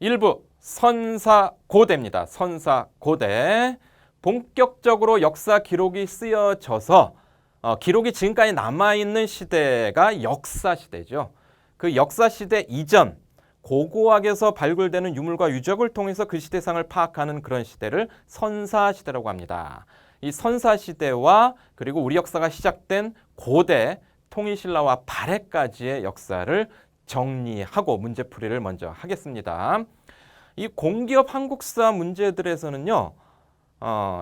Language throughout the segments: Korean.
1부 선사고대입니다. 선사고대. 본격적으로 역사 기록이 쓰여져서 기록이 지금까지 남아있는 시대가 역사시대죠. 그 역사시대 이전 고고학에서 발굴되는 유물과 유적을 통해서 그 시대상을 파악하는 그런 시대를 선사시대라고 합니다. 이 선사시대와 그리고 우리 역사가 시작된 고대 통일신라와 발해까지의 역사를 정리하고 문제풀이를 먼저 하겠습니다. 이 공기업 한국사 문제들에서는요.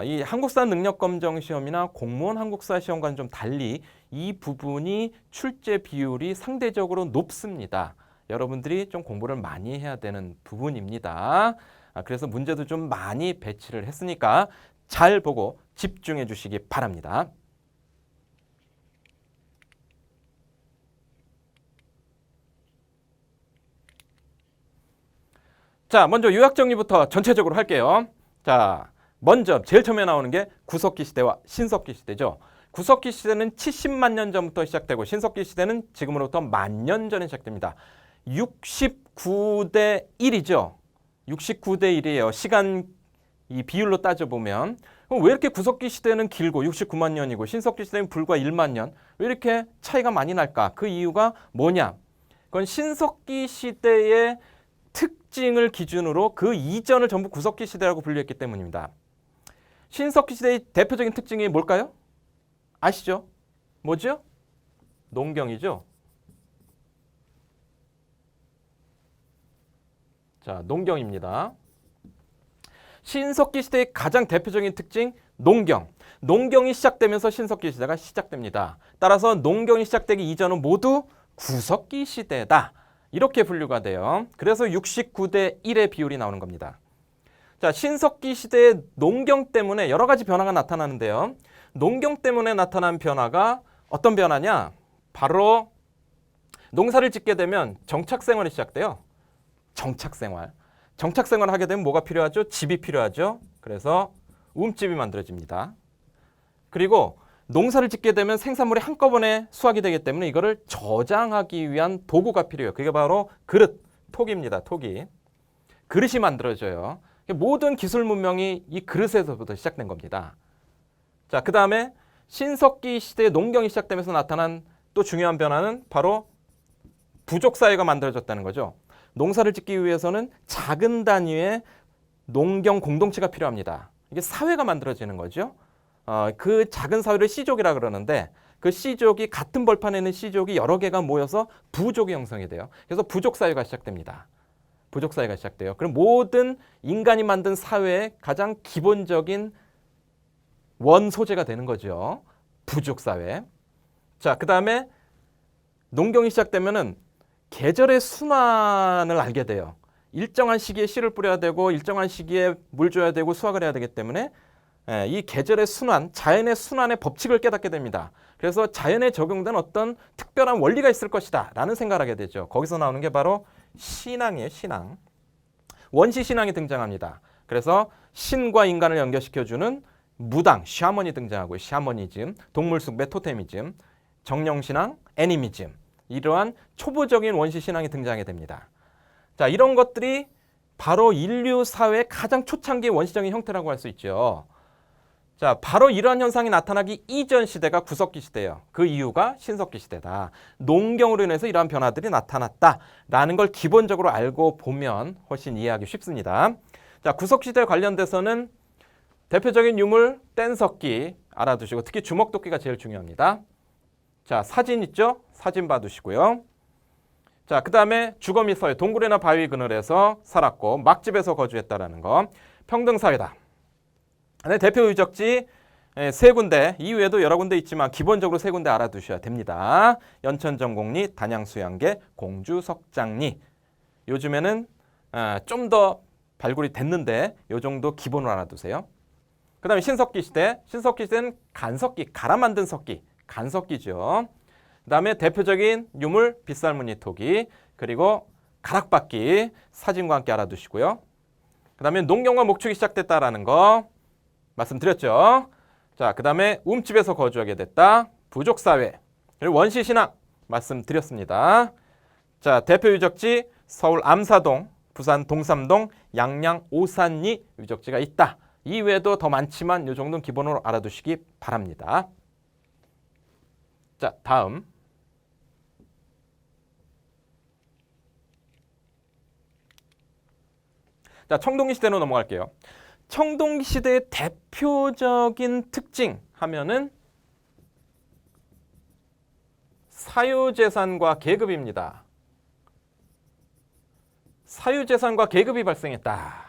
이 한국사 능력검정 시험이나 공무원 한국사 시험과는 좀 달리 이 부분이 출제 비율이 상대적으로 높습니다. 여러분들이 좀 공부를 많이 해야 되는 부분입니다. 그래서 문제도 좀 많이 배치를 했으니까 잘 보고 집중해 주시기 바랍니다. 자, 먼저 요약 정리부터 전체적으로 할게요. 자, 먼저 제일 처음에 나오는 게 구석기 시대와 신석기 시대죠. 구석기 시대는 70만 년 전부터 시작되고 신석기 시대는 지금으로부터 10,000년 전에 시작됩니다. 69대 1이죠. 69대 1이에요. 시간 이 비율로 따져보면. 그럼 왜 이렇게 구석기 시대는 길고 69만 년이고 신석기 시대는 불과 1만 년? 왜 이렇게 차이가 많이 날까? 그 이유가 뭐냐? 그건 신석기 시대의 특징을 기준으로 그 이전을 전부 구석기 시대라고 분류했기 때문입니다. 신석기 시대의 대표적인 특징이 뭘까요? 아시죠? 뭐죠? 농경이죠. 자, 농경입니다. 신석기 시대의 가장 대표적인 특징, 농경. 농경이 시작되면서 신석기 시대가 시작됩니다. 따라서 농경이 시작되기 이전은 모두 구석기 시대다. 이렇게 분류가 돼요. 그래서 69대 1의 비율이 나오는 겁니다. 자, 신석기 시대의 농경 때문에 여러 가지 변화가 나타나는데요. 농경 때문에 나타난 변화가 어떤 변화냐? 바로 농사를 짓게 되면 정착생활이 시작돼요. 정착생활. 정착생활을 하게 되면 뭐가 필요하죠? 집이 필요하죠. 그래서 움집이 만들어집니다. 그리고 농사를 짓게 되면 생산물이 한꺼번에 수확이 되기 때문에 이거를 저장하기 위한 도구가 필요해요. 그게 바로 그릇, 톡입니다. 톡이. 그릇이 만들어져요. 모든 기술 문명이 이 그릇에서부터 시작된 겁니다. 자, 그 다음에 신석기 시대의 농경이 시작되면서 나타난 또 중요한 변화는 바로 부족사회가 만들어졌다는 거죠. 농사를 짓기 위해서는 작은 단위의 농경 공동체가 필요합니다. 이게 사회가 만들어지는 거죠. 그 작은 사회를 씨족이라 그러는데 그 씨족이 같은 벌판에 있는 씨족이 여러 개가 모여서 부족이 형성이 돼요. 그래서 부족사회가 시작됩니다. 부족사회가 시작돼요. 그럼 모든 인간이 만든 사회의 가장 기본적인 원소재가 되는 거죠. 부족사회. 자, 그 다음에 농경이 시작되면은 계절의 순환을 알게 돼요. 일정한 시기에 씨를 뿌려야 되고 일정한 시기에 물 줘야 되고 수확을 해야 되기 때문에 이 계절의 순환, 자연의 순환의 법칙을 깨닫게 됩니다. 그래서 자연에 적용된 어떤 특별한 원리가 있을 것이다 라는 생각을 하게 되죠. 거기서 나오는 게 바로 신앙이에요. 신앙. 원시 신앙이 등장합니다. 그래서 신과 인간을 연결시켜주는 무당, 샤먼이 등장하고요. 샤머니즘, 동물 숭배, 토테미즘, 정령신앙, 애니미즘. 이러한 초보적인 원시 신앙이 등장하게 됩니다. 자, 이런 것들이 바로 인류 사회의 가장 초창기의 원시적인 형태라고 할 수 있죠. 자, 바로 이러한 현상이 나타나기 이전 시대가 구석기 시대예요. 그 이유가 신석기 시대다. 농경으로 인해서 이러한 변화들이 나타났다라는 걸 기본적으로 알고 보면 훨씬 이해하기 쉽습니다. 자, 구석기 시대에 관련돼서는 대표적인 유물 뗀석기 알아두시고 특히 주먹도끼가 제일 중요합니다. 자, 사진 있죠? 사진 봐두시고요. 자, 그 다음에 주거미 사회, 동굴이나 바위 그늘에서 살았고 막집에서 거주했다라는 거. 평등사회다. 대표 유적지 세 군데, 이외에도 여러 군데 있지만 기본적으로 세 군데 알아두셔야 됩니다. 연천정곡리, 단양수양계, 공주석장리. 요즘에는 좀 더 발굴이 됐는데 요 정도 기본으로 알아두세요. 그 다음에 신석기 시대. 신석기 시대는 간석기, 갈아 만든 석기, 간석기죠. 그 다음에 대표적인 유물 빗살무늬 토기, 그리고 가락바퀴 사진과 함께 알아두시고요. 그 다음에 농경과 목축이 시작됐다라는 거 말씀드렸죠. 자, 그 다음에 움집에서 거주하게 됐다. 부족사회, 그리고 원시신앙 말씀드렸습니다. 자, 대표 유적지 서울 암사동 부산 동삼동, 양양 오산리 유적지가 있다. 이외에도 더 많지만 이 정도는 기본으로 알아두시기 바랍니다. 자, 다음. 자, 청동기 시대로 넘어갈게요. 청동기 시대의 대표적인 특징 하면은 사유재산과 계급입니다. 사유재산과 계급이 발생했다.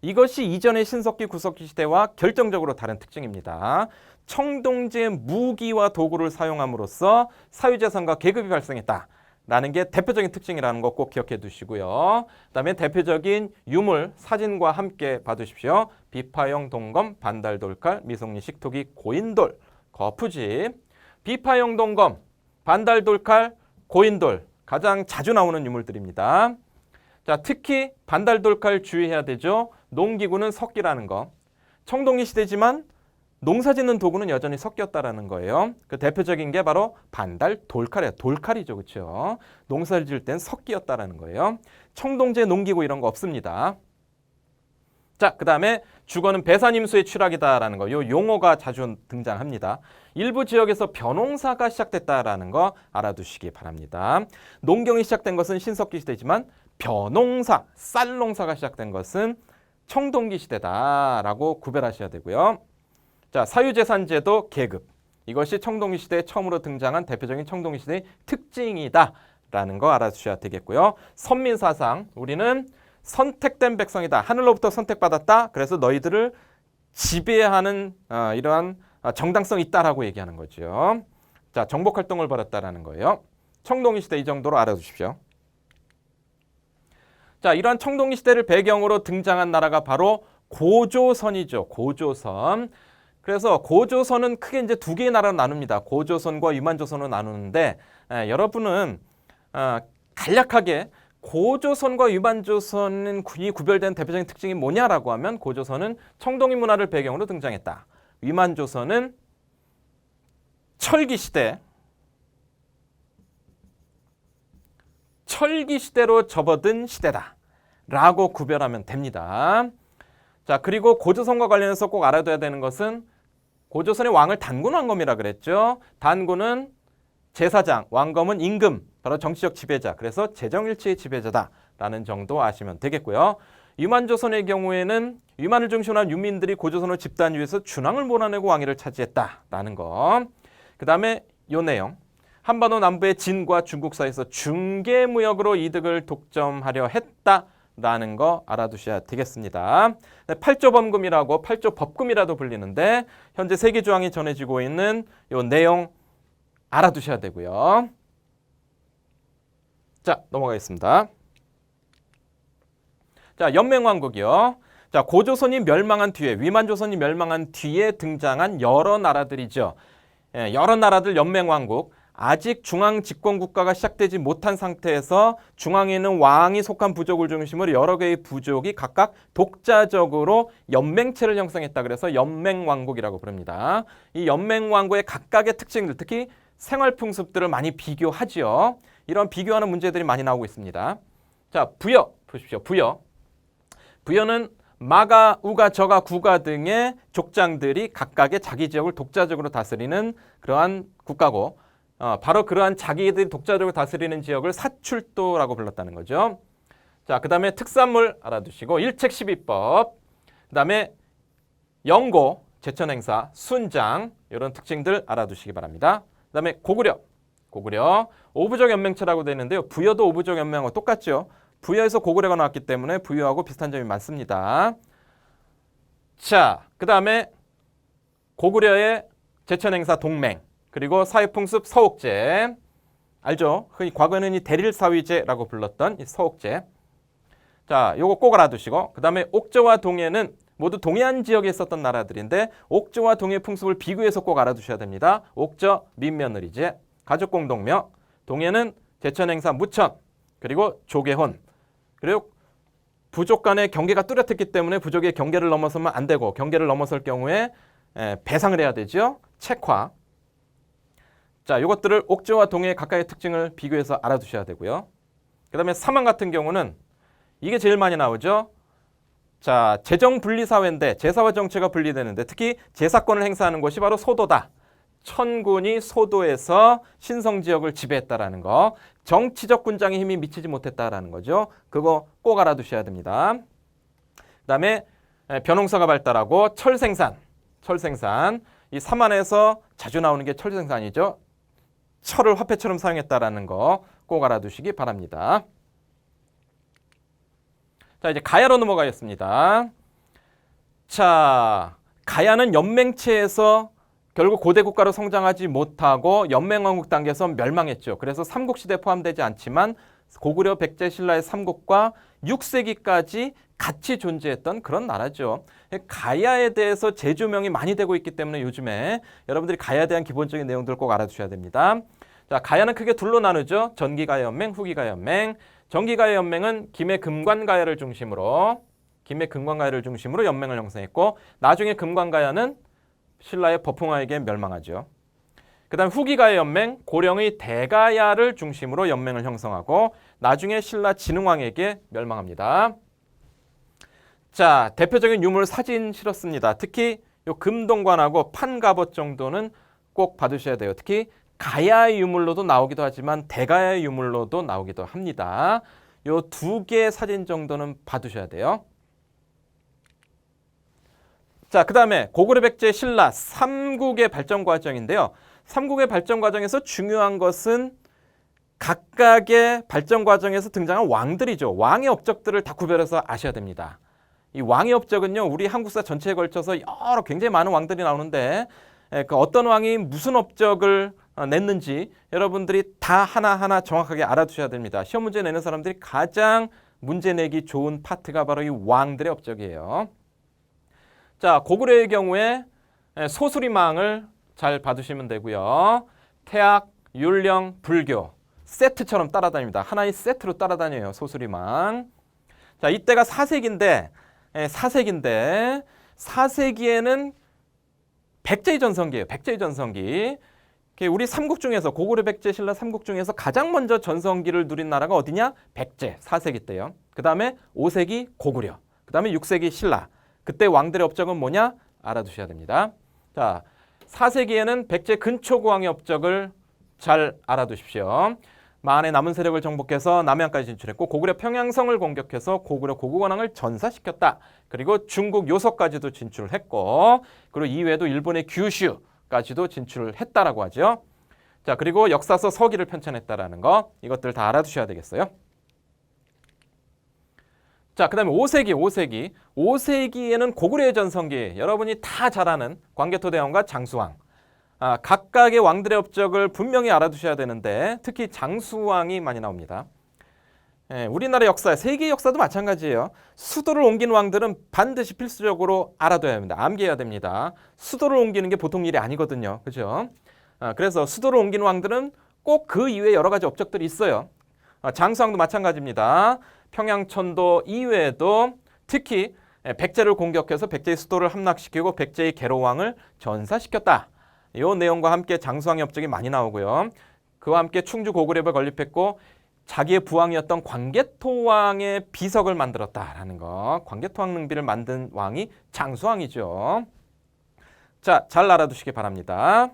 이것이 이전의 신석기, 구석기 시대와 결정적으로 다른 특징입니다. 청동지의 무기와 도구를 사용함으로써 사유재산과 계급이 발생했다. 라는 게 대표적인 특징이라는 거 꼭 기억해 두시고요. 그다음에 대표적인 유물, 사진과 함께 봐두십시오. 비파형 동검, 반달돌칼, 미송리식 토기, 고인돌, 거푸집. 비파형 동검, 반달돌칼, 고인돌 가장 자주 나오는 유물들입니다. 자, 특히 반달돌칼 주의해야 되죠. 농기구는 석기라는 거. 청동기 시대지만 농사짓는 도구는 여전히 석기였다라는 거예요. 그 대표적인 게 바로 반달돌칼이에요. 돌칼이죠, 그렇죠? 농사를 지을 땐 석기였다라는 거예요. 청동제 농기구 이런 거 없습니다. 자, 그 다음에 주거는 배산임수의 취락이다라는 거. 요 용어가 자주 등장합니다. 일부 지역에서 벼농사가 시작됐다라는 거 알아두시기 바랍니다. 농경이 시작된 것은 신석기 시대지만 벼농사, 쌀농사가 시작된 것은 청동기 시대다라고 구별하셔야 되고요. 자, 사유재산제도 계급. 이것이 청동기 시대에 처음으로 등장한 대표적인 청동기 시대의 특징이다라는 거 알아두셔야 되겠고요. 선민사상, 우리는 선택된 백성이다. 하늘로부터 선택받았다. 그래서 너희들을 지배하는 이러한 정당성이 있다라고 얘기하는 거죠. 자, 정복활동을 벌였다라는 거예요. 청동기 시대 이 정도로 알아두십시오. 자, 이러한 청동기 시대를 배경으로 등장한 나라가 바로 고조선이죠. 고조선. 그래서 고조선은 크게 이제 두 개의 나라로 나눕니다. 고조선과 유만조선으로 나누는데 여러분은 간략하게 고조선과 유만조선이 구별된 대표적인 특징이 뭐냐라고 하면 고조선은 청동기 문화를 배경으로 등장했다. 유만조선은 철기 시대로 접어든 시대다라고 구별하면 됩니다. 자, 그리고 고조선과 관련해서 꼭 알아둬야 되는 것은 고조선의 왕을 단군왕검이라 그랬죠. 단군은 제사장, 왕검은 임금, 바로 정치적 지배자, 그래서 재정일치의 지배자다라는 정도 아시면 되겠고요. 유만조선의 경우에는 유만을 중심으로 한 유민들이 고조선을 집단위해서 준왕을 몰아내고 왕위를 차지했다라는 거. 그 다음에 요 내용. 한반도 남부의 진과 중국 사이에서 중개무역으로 이득을 독점하려 했다라는 거 알아두셔야 되겠습니다. 8조 범금이라고 8조 법금이라도 불리는데 현재 세계조항이 전해지고 있는 요 내용 알아두셔야 되고요. 자, 넘어가겠습니다. 자, 연맹왕국이요. 자, 고조선이 멸망한 뒤에, 위만조선이 멸망한 뒤에 등장한 여러 나라들이죠. 여러 나라들 연맹왕국. 아직 중앙 집권 국가가 시작되지 못한 상태에서 중앙에 있는 왕이 속한 부족을 중심으로 여러 개의 부족이 각각 독자적으로 연맹체를 형성했다. 그래서 연맹왕국이라고 부릅니다. 이 연맹왕국의 각각의 특징들, 특히 생활풍습들을 많이 비교하지요. 이런 비교하는 문제들이 많이 나오고 있습니다. 자, 부여 보십시오. 부여는 마가, 우가, 저가, 구가 등의 족장들이 각각의 자기 지역을 독자적으로 다스리는 그러한 국가고 바로 그러한 자기들이 독자적으로 다스리는 지역을 사출도라고 불렀다는 거죠. 자, 그 다음에 특산물 알아두시고 일책 12법, 그 다음에 영고, 제천행사, 순장 이런 특징들 알아두시기 바랍니다. 그 다음에 고구려, 오부족 연맹체라고 되어 있는데요. 부여도 오부족 연맹하고 똑같죠. 부여에서 고구려가 나왔기 때문에 부여하고 비슷한 점이 많습니다. 자, 그 다음에 고구려의 제천행사 동맹, 그리고 사회풍습 서옥제, 알죠? 흔히 과거에는 이 대릴사위제라고 불렀던 이 서옥제. 자, 요거 꼭 알아두시고, 그 다음에 옥저와 동해는 모두 동해안 지역에 있었던 나라들인데 옥저와 동해 풍습을 비교해서 꼭 알아두셔야 됩니다. 옥저 민며느리제, 가족공동묘, 동해는 제천행사 무천, 그리고 조계혼. 그리고 부족 간의 경계가 뚜렷했기 때문에 부족의 경계를 넘어서면 안 되고 경계를 넘어설 경우에 배상을 해야 되죠. 책화. 자, 이것들을 옥저와 동해의 각각의 특징을 비교해서 알아두셔야 되고요. 그 다음에 사망 같은 경우는 이게 제일 많이 나오죠. 자, 재정분리사회인데 제사와 정치가 분리되는데 특히 제사권을 행사하는 곳이 바로 소도다. 천군이 소도에서 신성지역을 지배했다라는 거. 정치적 군장의 힘이 미치지 못했다라는 거죠. 그거 꼭 알아두셔야 됩니다. 그다음에 벼농사가 발달하고 철생산. 이 삼안에서 자주 나오는 게 철생산이죠. 철을 화폐처럼 사용했다라는 거 꼭 알아두시기 바랍니다. 자, 이제 가야로 넘어가겠습니다. 자, 가야는 연맹체에서 결국 고대 국가로 성장하지 못하고 연맹왕국 단계에서 멸망했죠. 그래서 삼국시대에 포함되지 않지만 고구려, 백제, 신라의 삼국과 6세기까지 같이 존재했던 그런 나라죠. 가야에 대해서 재조명이 많이 되고 있기 때문에 요즘에 여러분들이 가야에 대한 기본적인 내용들을 꼭 알아두셔야 됩니다. 자, 가야는 크게 둘로 나누죠. 전기가야 연맹, 후기가야 연맹. 전기가야 연맹은 김해 금관가야를 중심으로 연맹을 형성했고 나중에 금관가야는 신라의 법흥화에게 멸망하죠. 그 다음 후기가야 연맹, 고령의 대가야를 중심으로 연맹을 형성하고 나중에 신라 진흥왕에게 멸망합니다. 자, 대표적인 유물 사진 실었습니다. 특히 요 금동관하고 판갑옷 정도는 꼭 봐두셔야 돼요. 특히 가야의 유물로도 나오기도 하지만 대가야의 유물로도 나오기도 합니다. 요 두 개의 사진 정도는 봐두셔야 돼요. 자, 그 다음에 고구려, 백제, 신라 삼국의 발전 과정인데요. 삼국의 발전 과정에서 중요한 것은 각각의 발전 과정에서 등장한 왕들이죠. 왕의 업적들을 다 구별해서 아셔야 됩니다. 이 왕의 업적은요, 우리 한국사 전체에 걸쳐서 여러 굉장히 많은 왕들이 나오는데 그 어떤 왕이 무슨 업적을 냈는지 여러분들이 다 하나하나 정확하게 알아두셔야 됩니다. 시험 문제 내는 사람들이 가장 문제 내기 좋은 파트가 바로 이 왕들의 업적이에요. 자, 고구려의 경우에 소수리망을 잘 봐두시면 되고요. 태학, 율령, 불교 세트처럼 따라다닙니다. 하나의 세트로 따라다녀요. 소수리망. 자, 이때가 4세기인데 4세기에는 백제의 전성기예요. 백제의 전성기. 우리 삼국 중에서 고구려, 백제, 신라 삼국 중에서 가장 먼저 전성기를 누린 나라가 어디냐? 백제 4세기 때요. 그 다음에 5세기 고구려. 그 다음에 6세기 신라. 그때 왕들의 업적은 뭐냐? 알아두셔야 됩니다. 자, 4세기에는 백제 근초고왕의 업적을 잘 알아두십시오. 만의 남은 세력을 정복해서 남해안까지 진출했고 고구려 평양성을 공격해서 고구려 고국원왕을 전사시켰다. 그리고 중국 요석까지도 진출을 했고 그리고 이외에도 일본의 규슈까지도 진출을 했다라고 하죠. 자, 그리고 역사서 서기를 편찬했다라는 거 이것들 다 알아두셔야 되겠어요. 자, 그 다음에 5세기에는 고구려의 전성기 여러분이 다 잘 아는 광개토대왕과 장수왕 각각의 왕들의 업적을 분명히 알아두셔야 되는데 특히 장수왕이 많이 나옵니다. 우리나라 역사, 세계 역사도 마찬가지예요. 수도를 옮긴 왕들은 반드시 필수적으로 알아둬야 합니다. 암기해야 됩니다. 수도를 옮기는 게 보통 일이 아니거든요. 그죠? 그래서 수도를 옮긴 왕들은 꼭 그 이외에 여러 가지 업적들이 있어요. 장수왕도 마찬가지입니다. 평양천도 이외에도 특히 백제를 공격해서 백제의 수도를 함락시키고 백제의 계로왕을 전사시켰다. 이 내용과 함께 장수왕의 업적이 많이 나오고요. 그와 함께 충주 고구려를 건립했고 자기의 부왕이었던 광개토왕의 비석을 만들었다라는 거. 광개토왕 능비를 만든 왕이 장수왕이죠. 자, 잘 알아두시기 바랍니다.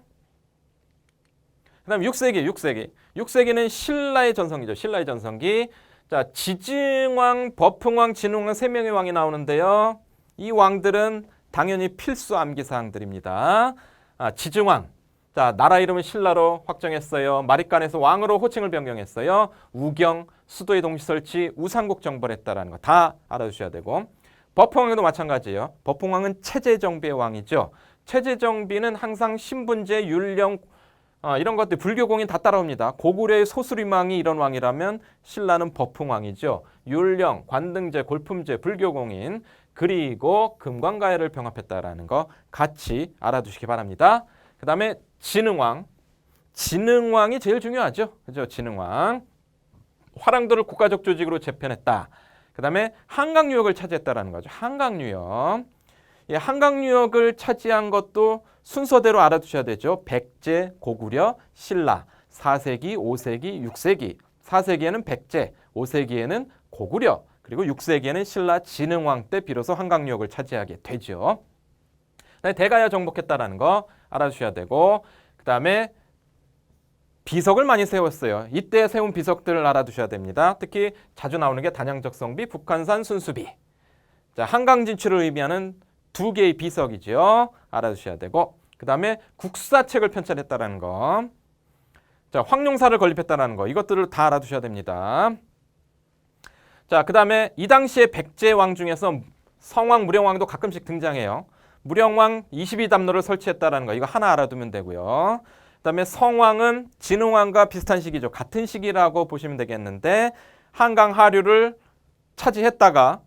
그 다음 6세기는 신라의 전성기죠. 신라의 전성기. 자, 지증왕, 법흥왕, 진흥왕 3명의 왕이 나오는데요. 이 왕들은 당연히 필수 암기사항들입니다. 지증왕, 자, 나라 이름은 신라로 확정했어요. 마립간에서 왕으로 호칭을 변경했어요. 우경, 수도의 동시 설치, 우상국 정벌 했다라는 거 다 알아두셔야 되고 법흥왕도 마찬가지예요. 법흥왕은 체제정비의 왕이죠. 체제정비는 항상 신분제, 율령 이런 것들 불교공인 다 따라옵니다. 고구려의 소수리망이 이런 왕이라면 신라는 법흥왕이죠. 율령, 관등제, 골품제, 불교공인 그리고 금관가야를 병합했다라는 거 같이 알아두시기 바랍니다. 그 다음에 진흥왕이 제일 중요하죠. 그죠? 진흥왕. 화랑도를 국가적 조직으로 재편했다. 그 다음에 한강유역을 차지했다라는 거죠. 한강유역. 한강유역을 차지한 것도 순서대로 알아두셔야 되죠. 백제, 고구려, 신라, 4세기, 5세기, 6세기. 4세기에는 백제, 5세기에는 고구려, 그리고 6세기에는 신라 진흥왕 때 비로소 한강유역을 차지하게 되죠. 대가야 정복했다라는 거 알아주셔야 되고, 그 다음에 비석을 많이 세웠어요. 이때 세운 비석들을 알아두셔야 됩니다. 특히 자주 나오는 게 단양적성비, 북한산 순수비. 자, 한강 진출을 의미하는 두 개의 비석이죠. 알아두셔야 되고, 그 다음에 국사책을 편찬했다라는 거. 자, 황룡사를 건립했다라는 거. 이것들을 다 알아두셔야 됩니다. 자, 그 다음에 이 당시에 백제왕 중에서 성왕, 무령왕도 가끔씩 등장해요. 무령왕 22담로를 설치했다라는 거. 이거 하나 알아두면 되고요. 그다음에 성왕은 진흥왕과 비슷한 시기죠. 같은 시기라고 보시면 되겠는데 한강 하류를 차지했다가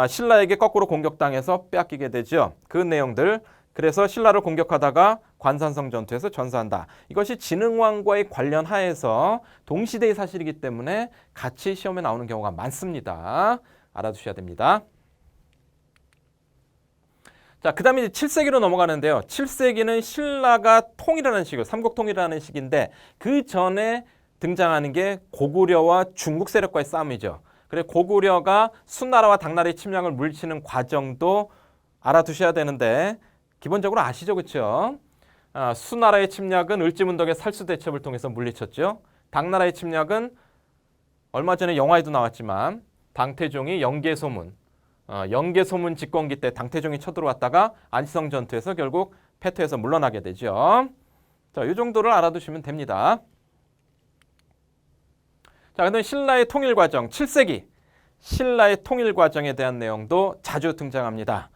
신라에게 거꾸로 공격당해서 빼앗기게 되죠. 그 내용들. 그래서 신라를 공격하다가 관산성 전투에서 전사한다. 이것이 진흥왕과의 관련 하에서 동시대의 사실이기 때문에 같이 시험에 나오는 경우가 많습니다. 알아두셔야 됩니다. 자, 그 다음에 7세기로 넘어가는데요. 7세기는 신라가 통일하는 시기예요. 삼국통일하는 시기인데 그 전에 등장하는 게 고구려와 중국 세력과의 싸움이죠. 그래서 고구려가 수나라와 당나라의 침략을 물리치는 과정도 알아두셔야 되는데 기본적으로 아시죠, 그렇죠? 수나라의 침략은 을지문덕의 살수대첩을 통해서 물리쳤죠. 당나라의 침략은 얼마 전에 영화에도 나왔지만 당태종이 영계소문 집권기 때 당태종이 쳐들어왔다가 안시성 전투에서 결국 패퇴해서 물러나게 되죠. 자, 이 정도를 알아두시면 됩니다. 자, 그다음 신라의 통일 과정 7세기 신라의 통일 과정에 대한 내용도 자주 등장합니다.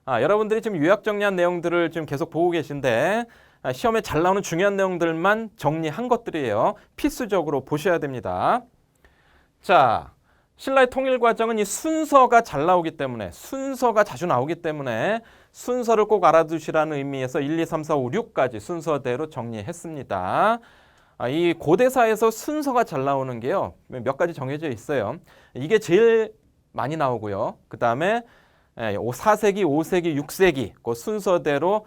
여러분들이 지금 요약 정리한 내용들을 지금 계속 보고 계신데 시험에 잘 나오는 중요한 내용들만 정리한 것들이에요. 필수적으로 보셔야 됩니다. 자, 신라의 통일 과정은 이 순서가 잘 나오기 때문에 순서가 자주 나오기 때문에 순서를 꼭 알아두시라는 의미에서 1, 2, 3, 4, 5, 6까지 순서대로 정리했습니다. 이 고대사에서 순서가 잘 나오는 게요. 몇 가지 정해져 있어요. 이게 제일 많이 나오고요. 그 다음에 4세기, 5세기, 6세기 그 순서대로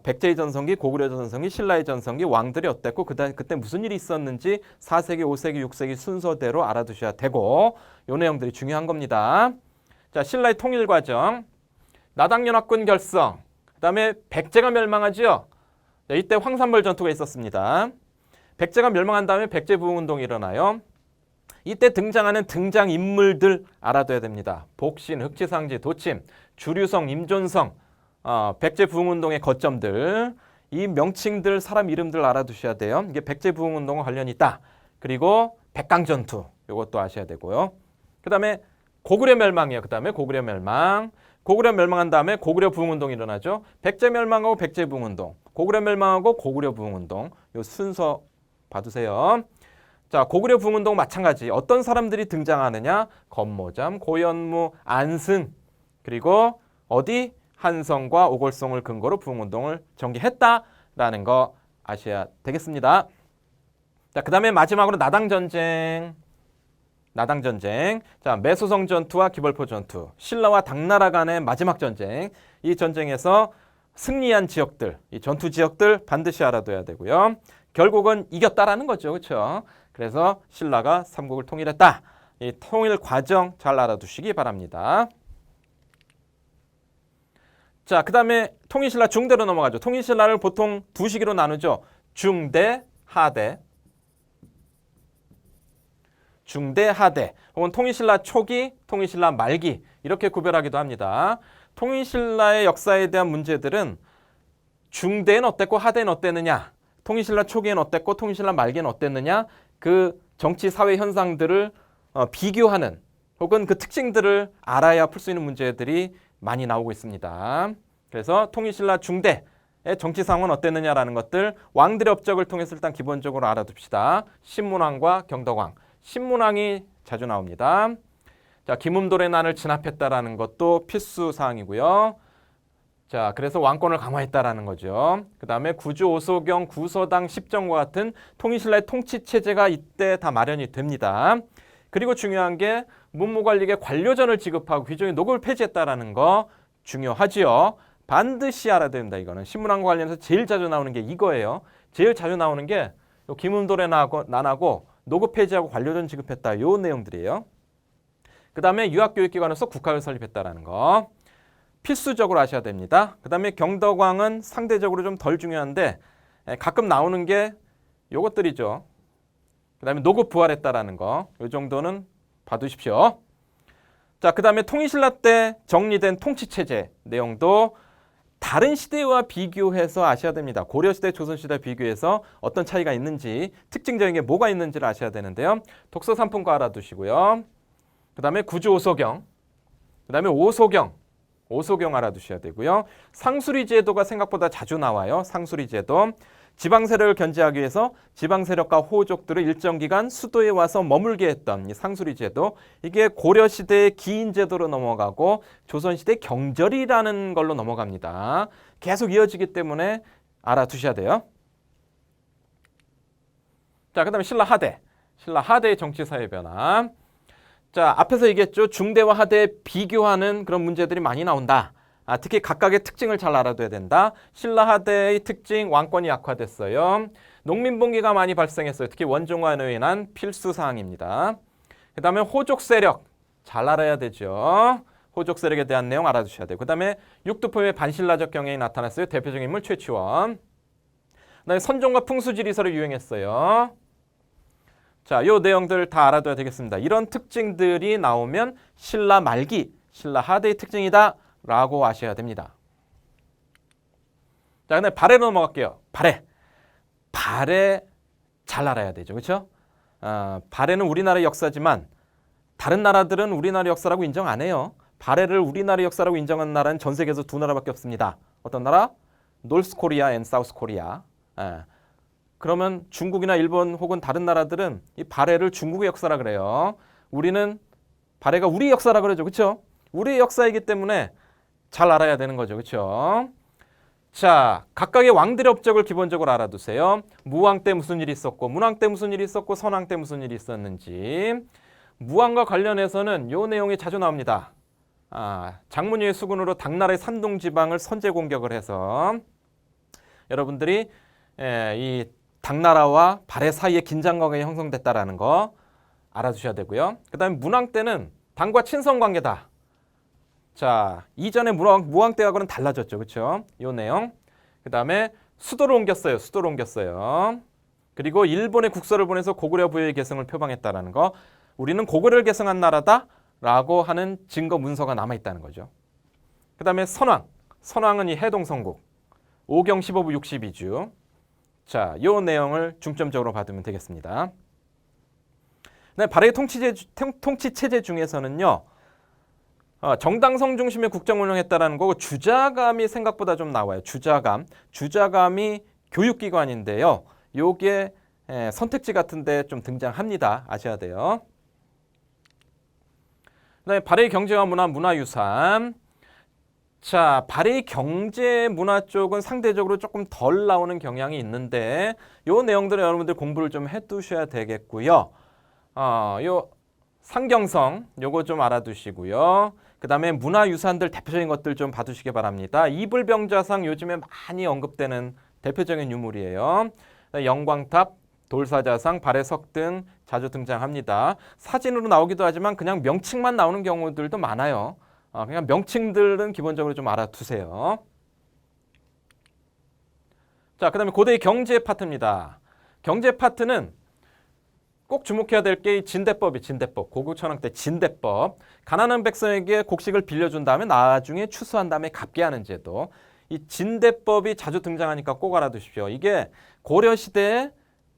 백제의 전성기, 고구려 전성기, 신라의 전성기, 왕들이 어땠고 그때 무슨 일이 있었는지 4세기, 5세기, 6세기 순서대로 알아두셔야 되고 요 내용들이 중요한 겁니다. 자, 신라의 통일 과정, 나당연합군 결성, 그 다음에 백제가 멸망하죠. 자, 이때 황산벌 전투가 있었습니다. 백제가 멸망한 다음에 백제부흥운동이 일어나요. 이때 등장하는 등장인물들 알아둬야 됩니다. 복신, 흑지상지, 도침, 주류성, 임존성, 백제부흥운동의 거점들, 이 명칭들, 사람 이름들 알아두셔야 돼요. 이게 백제부흥운동과 관련이 있다. 그리고 백강전투, 이것도 아셔야 되고요. 그 다음에 고구려 멸망이에요. 그 다음에 고구려 멸망. 고구려 멸망한 다음에 고구려 부흥운동이 일어나죠. 백제 멸망하고 백제 부흥운동, 고구려 멸망하고 고구려 부흥운동, 요 순서 봐두세요. 자, 고구려 부흥운동 마찬가지. 어떤 사람들이 등장하느냐? 건모잠, 고현무, 안승, 그리고 어디? 한성과 오골성을 근거로 부흥운동을 전개했다라는 거 아셔야 되겠습니다. 자, 그 다음에 마지막으로 나당전쟁. 자, 매소성 전투와 기벌포 전투, 신라와 당나라 간의 마지막 전쟁. 이 전쟁에서 승리한 지역들, 이 전투 지역들 반드시 알아둬야 되고요. 결국은 이겼다라는 거죠, 그렇죠? 그래서 신라가 삼국을 통일했다. 이 통일 과정 잘 알아두시기 바랍니다. 자, 그 다음에 통일신라 중대로 넘어가죠. 통일신라를 보통 두 시기로 나누죠. 중대, 하대. 중대, 하대. 혹은 통일신라 초기, 통일신라 말기 이렇게 구별하기도 합니다. 통일신라의 역사에 대한 문제들은 중대는 어땠고 하대는 어땠느냐, 통일신라 초기에는 어땠고 통일신라 말기에는 어땠느냐, 그 정치 사회 현상들을 비교하는 혹은 그 특징들을 알아야 풀 수 있는 문제들이 많이 나오고 있습니다. 그래서 통일신라 중대의 정치 상황은 어땠느냐라는 것들 왕들의 업적을 통해서 일단 기본적으로 알아둡시다. 신문왕과 경덕왕. 신문왕이 자주 나옵니다. 자, 김음돌의 난을 진압했다라는 것도 필수 사항이고요. 자, 그래서 왕권을 강화했다라는 거죠. 그 다음에 구주 오소경, 구서당, 십정과 같은 통일신라의 통치 체제가 이때 다 마련이 됩니다. 그리고 중요한 게 문무관리에게 관료전을 지급하고 귀족의 노급을 폐지했다라는 거 중요하지요. 반드시 알아야 됩니다. 이거는 신문왕과 관련해서 제일 자주 나오는 게 이거예요. 제일 자주 나오는 게 김음돌의 난하고 노급 폐지하고 관료전 지급했다. 요 내용들이에요. 그 다음에 유학교육기관으로서 국학을 설립했다라는 거 필수적으로 아셔야 됩니다. 그 다음에 경덕왕은 상대적으로 좀 덜 중요한데 가끔 나오는 게 요것들이죠. 그 다음에 노급 부활했다라는 거, 요 정도는 봐두십시오. 자, 그 다음에 통일신라 때 정리된 통치체제 내용도 다른 시대와 비교해서 아셔야 됩니다. 고려시대, 조선시대 비교해서 어떤 차이가 있는지, 특징적인 게 뭐가 있는지를 아셔야 되는데요. 독서 3품과 알아두시고요. 그 다음에 구주오소경, 그 다음에 오소경 알아두셔야 되고요. 상수리 제도가 생각보다 자주 나와요. 상수리 제도. 지방 세력을 견제하기 위해서 지방 세력과 호족들을 일정 기간 수도에 와서 머물게 했던 이 상수리 제도, 이게 고려 시대의 기인 제도로 넘어가고 조선 시대 경절이라는 걸로 넘어갑니다. 계속 이어지기 때문에 알아두셔야 돼요. 자, 그다음에 신라 하대의 정치 사회 변화. 자, 앞에서 얘기했죠. 중대와 하대 비교하는 그런 문제들이 많이 나온다. 특히 각각의 특징을 잘 알아둬야 된다. 신라 하대의 특징, 왕권이 약화됐어요. 농민봉기가 많이 발생했어요. 특히 원종환으로 인한 필수 사항입니다. 그 다음에 호족 세력 잘 알아야 되죠. 호족 세력에 대한 내용 알아두셔야 돼요. 그 다음에 육두포의 반신라적 경향이 나타났어요. 대표적인 인물 최치원. 그 다음에 선종과 풍수지리설이 유행했어요. 자, 요 내용들 다 알아둬야 되겠습니다. 이런 특징들이 나오면 신라 말기, 신라 하대의 특징이다 라고 아셔야 됩니다. 자, 근데 발해로 넘어갈게요. 발해 잘 알아야 되죠. 그렇죠? 발해는 우리나라의 역사지만 다른 나라들은 우리나라 역사라고 인정 안 해요. 발해를 우리나라 역사라고 인정한 나라는 전 세계에서 두 나라밖에 없습니다. 어떤 나라? 노스 코리아 앤 사우스 코리아. 그러면 중국이나 일본 혹은 다른 나라들은 이 발해를 중국의 역사라 그래요. 우리는 발해가 우리 역사라 그러죠. 그렇죠? 우리의 역사이기 때문에 잘 알아야 되는 거죠. 그렇죠? 자, 각각의 왕들의 업적을 기본적으로 알아두세요. 무왕 때 무슨 일이 있었고, 문왕 때 무슨 일이 있었고, 선왕 때 무슨 일이 있었는지. 무왕과 관련해서는 요 내용이 자주 나옵니다. 장문유의 수군으로 당나라의 산동 지방을 선제 공격을 해서 여러분들이 이 당나라와 발해 사이에 긴장관계가 형성됐다라는 거 알아두셔야 되고요. 그 다음에 문왕 때는 당과 친선 관계다. 자, 이전에 무왕 때하고는 달라졌죠. 그렇죠? 이 내용. 그 다음에 수도를 옮겼어요. 그리고 일본에 국서를 보내서 고구려 부여의 계승을 표방했다라는 거. 우리는 고구려를 계승한 나라다라고 하는 증거 문서가 남아있다는 거죠. 그 다음에 선왕은 이 해동성국. 5경 15부 62주. 자, 이 내용을 중점적으로 받으면 되겠습니다. 네, 발해의 통치체제 중에서는요. 정당성 중심의 국정을 운영했다라는 거고 주자감이 생각보다 좀 나와요. 주자감이 교육기관인데요. 요게 선택지 같은데 좀 등장합니다. 아셔야 돼요. 그다음에 발해의 경제와 문화유산. 자, 발해의 경제 문화 쪽은 상대적으로 조금 덜 나오는 경향이 있는데 요 내용들은 여러분들 공부를 좀 해두셔야 되겠고요. 요 상경성 요거 좀 알아두시고요. 그 다음에 문화유산들 대표적인 것들 좀 봐두시기 바랍니다. 이불병자상 요즘에 많이 언급되는 대표적인 유물이에요. 영광탑, 돌사자상, 발해석 등 자주 등장합니다. 사진으로 나오기도 하지만 그냥 명칭만 나오는 경우들도 많아요. 그냥 명칭들은 기본적으로 좀 알아두세요. 자, 그 다음에 고대의 경제 파트입니다. 경제 파트는 꼭 주목해야 될 게 진대법. 고구천왕 때 진대법. 가난한 백성에게 곡식을 빌려준 다음에 나중에 추수한 다음에 갚게 하는 제도. 이 진대법이 자주 등장하니까 꼭 알아두십시오. 이게 고려시대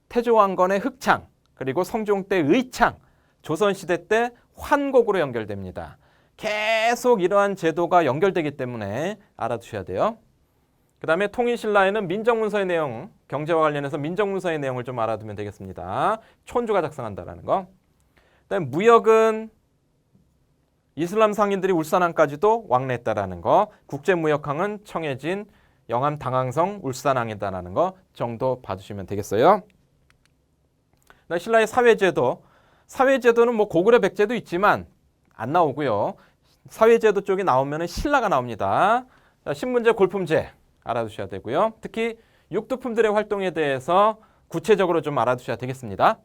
태조왕건의 흑창, 그리고 성종 때 의창, 조선시대 때 환곡으로 연결됩니다. 계속 이러한 제도가 연결되기 때문에 알아두셔야 돼요. 그 다음에 통일신라에는 민정문서의 내용, 경제와 관련해서 민정문서의 내용을 좀 알아두면 되겠습니다. 촌주가 작성한다라는 거. 그다음에 무역은 이슬람 상인들이 울산항까지도 왕래했다라는 거. 국제무역항은 청해진, 영암, 당항성, 울산항이다라는 거 정도 봐두시면 되겠어요. 그다음에 신라의 사회제도는 뭐 고구려 백제도 있지만 안 나오고요. 사회제도 쪽이 나오면은 신라가 나옵니다. 신문제, 골품제 알아두셔야 되고요. 특히 육두품들의 활동에 대해서 구체적으로 좀 알아두셔야 되겠습니다.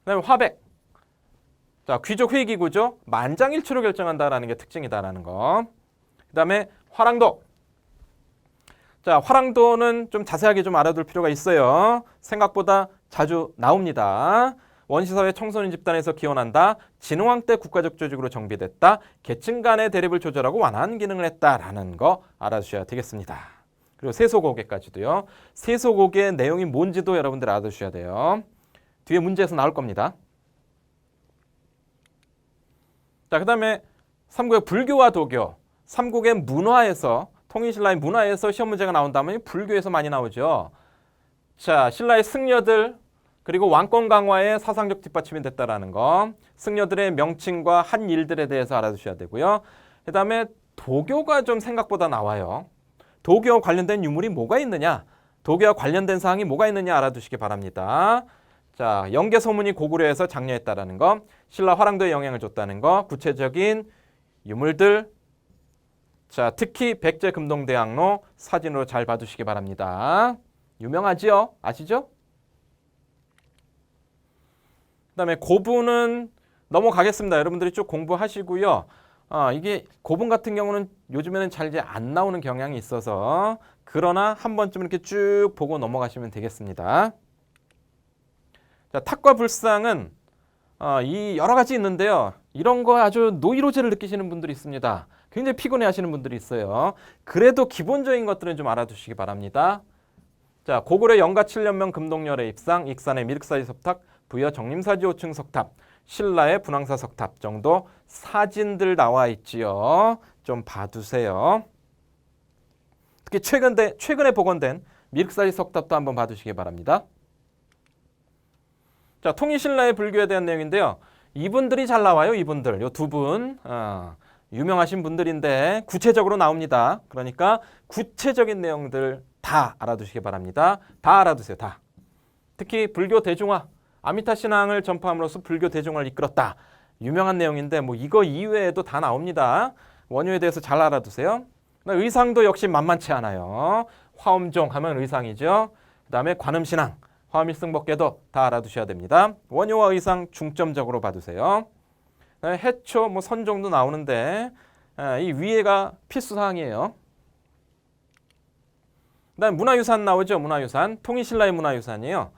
그다음에 자, 귀족 회의기구죠. 만장일치로 결정한다라는 게 특징이다라는 거. 그다음에 화랑도. 자, 화랑도는 좀 자세하게 좀 알아둘 필요가 있어요. 생각보다 자주 나옵니다. 원시사회 청소년 집단에서 기원한다. 진흥왕 때 국가적 조직으로 정비됐다. 계층 간의 대립을 조절하고 완화하는 기능을 했다라는 거 알아주셔야 되겠습니다. 그리고 세소고개까지도요. 세소고개의 내용이 뭔지도 여러분들 알아두셔야 돼요. 뒤에 문제에서 나올 겁니다. 자, 그 다음에 3국의 불교와 도교. 3국의 문화에서 통일신라의 문화에서 시험 문제가 나온다면 불교에서 많이 나오죠. 자, 신라의 승려들 그리고 왕권 강화에 사상적 뒷받침이 됐다라는 거. 승려들의 명칭과 한 일들에 대해서 알아두셔야 되고요. 그 다음에 도교가 좀 생각보다 나와요. 도교와 관련된 유물이 뭐가 있느냐, 도교와 관련된 사항이 뭐가 있느냐 알아두시기 바랍니다. 자, 영계소문이 고구려에서 장려했다라는 거, 신라 화랑도에 영향을 줬다는 거, 구체적인 유물들, 자, 특히 백제 금동대학로 사진으로 잘 봐두시기 바랍니다. 유명하지요? 아시죠? 그 다음에 고분은 넘어가겠습니다. 여러분들이 쭉 공부하시고요. 이게 고분 같은 경우는 요즘에는 잘 이제 안 나오는 경향이 있어서 그러나 한 번쯤 이렇게 쭉 보고 넘어가시면 되겠습니다. 자, 탁과 불상은 이 여러 가지 있는데요. 이런 거 아주 노이로제를 느끼시는 분들이 있습니다. 굉장히 피곤해 하시는 분들이 있어요. 그래도 기본적인 것들은 좀 알아두시기 바랍니다. 자, 고구려 영가 7년명 금동열의 입상, 익산의 미륵사지 석탑, 부여 정림사지 5층 석탑, 신라의 분황사 석탑 정도 사진들 나와 있지요. 좀 봐두세요. 특히 최근에 복원된 미륵사지 석탑도 한번 봐두시기 바랍니다. 자, 통일신라의 불교에 대한 내용인데요. 이분들이 잘 나와요. 이분들, 요 두 분. 유명하신 분들인데 구체적으로 나옵니다. 그러니까 구체적인 내용들 다 알아두시기 바랍니다. 다 알아두세요. 다. 특히 불교 대중화, 아미타 신앙을 전파함으로써 불교 대중화를 이끌었다. 유명한 내용인데 뭐 이거 이외에도 다 나옵니다. 원효에 대해서 잘 알아두세요. 의상도 역시 만만치 않아요. 화엄종 하면 의상이죠. 그 다음에 관음신앙, 화엄일승법계도 다 알아두셔야 됩니다. 원효와 의상 중점적으로 봐두세요. 해초, 뭐 선종도 나오는데 이 위에가 필수사항이에요. 그다음 문화유산 나오죠. 문화유산. 통일신라의 문화유산이에요.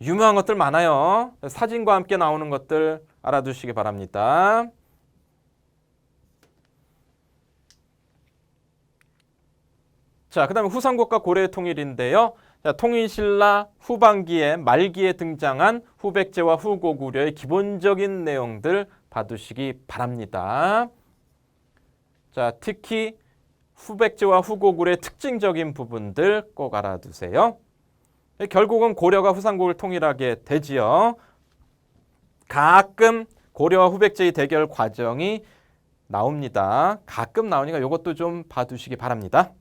유명한 것들 많아요. 사진과 함께 나오는 것들 알아두시기 바랍니다. 자, 그 다음에 후삼국과 고려의 통일인데요. 자, 통일신라 후반기에 말기에 등장한 후백제와 후고구려의 기본적인 내용들 봐두시기 바랍니다. 자, 특히 후백제와 후고구려의 특징적인 부분들 꼭 알아두세요. 결국은 고려가 후삼국을 통일하게 되지요. 가끔 고려와 후백제의 대결 과정이 나옵니다. 가끔 나오니까 이것도 좀 봐두시기 바랍니다.